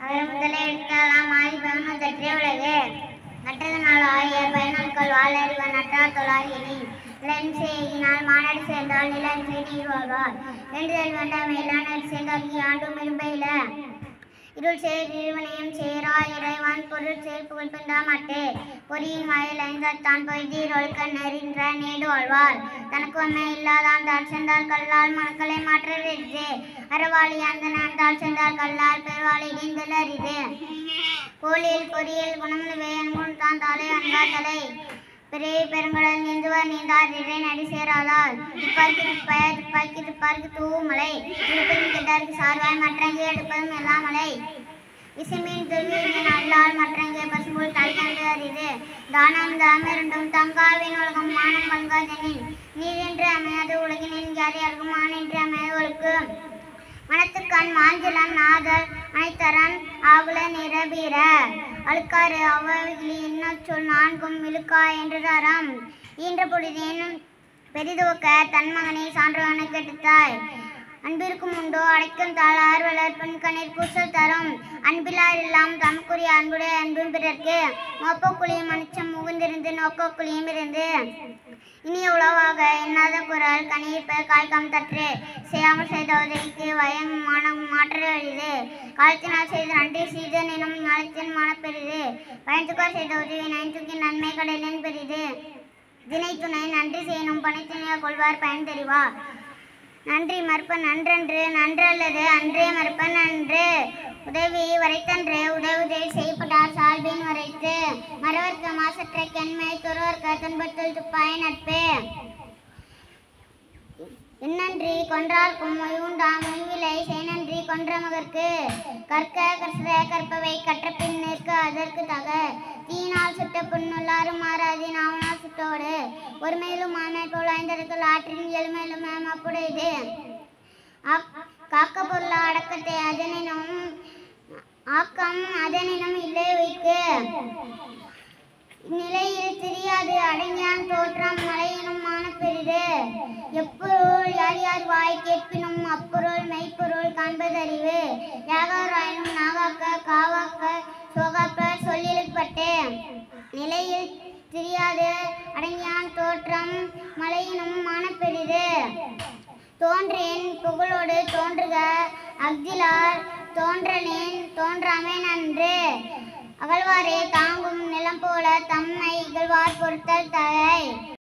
அவர் முதலே எடுத்தாலாம் ஆதி பகவன் தற்றே உலகு நட்டதனால் ஆகிய பயனாட்கள் வாழறிவன் நட்டார் தொழாரியனி செய்யினால் மாநாடு சேர்ந்தால் நிலன்றை நீர் வாழ்வார் வேண்டுதல் வேண்டாம் மேலான சேர்ந்தாக்கி ஆண்டும் இரும்பையில இருள் சேர் இருவனையும் சேரா இறைவன் பொருள் சேர் புகழ் பிந்தாமட்டே பொறியின் வாயில் ஐந்தான் பொய்தீர் ஒழுக்க நெறின்ற நீடு வாழ்வார் தனக்கு உண்மை இல்லாதான் தாழ் சென்றால் கல்லால் மனக்களை மாற்றறிது அறவாளி அந்த தாழ் சென்றால் கல்லால் பெருவாளி இடிந்தல் அரிது கோழியில் பொறியில் குணமுழுவே அன்பும் தான் தாளை அன்பா தலை பெரிய பெருங்கடல் நீந்துவர் நீந்தார் இறை நடி சேராதால் துப்பாக்கி துப்பாக்கி தூமலை இழுப்பதும் கெட்டாருக்கு சார்வாய் மற்றங்கே எடுப்பதும் எல்லாம் மலை விசுமீன் துருவியின் அல்லால் மற்றங்கே பசும்போல் தாய்கண்டு அரிது தானம் தாமிரண்டும் தங்காவின் உலகம் மானம் பங்காதனின் நீரென்று அமையாது உலகினின் யார் யாருக்கும் மானென்று அமையவளுக்கு மனத்துக்கண் மாஞ்சலம் நாதல் அனைத்தரன் ஆகுல நிரபீர அழுக்காறு அவ்வளி இன்னொரு சொல் நான்கும் இழுக்கா என்று தரம் ஈன்ற பொழுதேனும் பெரிதுவக்க தன் மகனை சான்றவனை கெட்டுத்தாய் அன்பிற்கும் உண்டோ அடைக்கும் தாழ் ஆர்வலர் பெண் கண்ணீர் கூசல் தரும் அன்பிலார் எல்லாம் தமக்குரிய அன்புடைய அன்பும் பிறர்க்கு மோப்பக்குழியும் மனுச்சம் முகுந்திருந்து நோக்கக்குழியும் இருந்து இனிய உளவாக எண்ணாத குரல் கண்ணீர் காய்கம் தற்று செய்யாமல் செய்த உதவிக்கு வயம் மானம் மாற்ற எளிது காலத்தினால் செய்த நன்றி செய்த நினும் ஞானத்தின் மானப்பெரிது பயன்துக்கார் செய்த உதவி நயன்துக்கு நன்மை கடலின் பெரிது தினை துணை நன்றி செய்யணும் பணித்துணையாக கொள்வார் பயன் தெரிவார் நன்றி மறுப்பன் நன்றன்று நன்றல்லது அன்றே மறுப்பன் நன்று உதவி வரைத்தன்று உதவி செய்யப்பட்டார் சால்பின் வரைத்து மறவர்க்கு மாசற்ற கெண்மை துறவர்க்கு துன்பத்தில் துப்பாய நட்பு இன்னன்றி கொன்றார்க்கும் மொய்வுண்டாம் மொய்விலை செய்நன்றி கொன்ற மகற்கு கற்க கற்ற கற்பவை கற்ற பின் நிற்க அதற்கு தக தீனால் சுட்ட புண்ணுள்ளாரும் மாறாதி நாவனால் சுட்டோடு ஒரு மேலும் மாமை போல் ஐந்தடுக்கள் ஆற்றின் எழுமேலும் அப்புடையது காக்க பொருள அடக்கத்தை அதனினும் ஆக்கம் அதனினும் இல்லை வைக்கு நிலையில் தெரியாது அடங்கியான் தோற்றம் மலையினும் மானப்பெரிது எப்பொருள் யார் யார் வாய் கேட்பினும் அப்பொருள் மெய்ப்பொருள் காண்பதறிவு யாகாராயினும் நாகாக்க காவாக்க சோகாப்ப சொல்லிழுப்பட்டு நிலையில் தெரியாது அடங்கியான் தோற்றம் மலையினும் மானப்பெரிது தோன்றேன் புகழோடு தோன்றுக அஃதிலார் தோன்றலேன் தோன்றாமே நன்று அகழ்வாரே தாங்கும் நிலம் போல தம்மை இகழ்வார் பொறுத்தல் தலை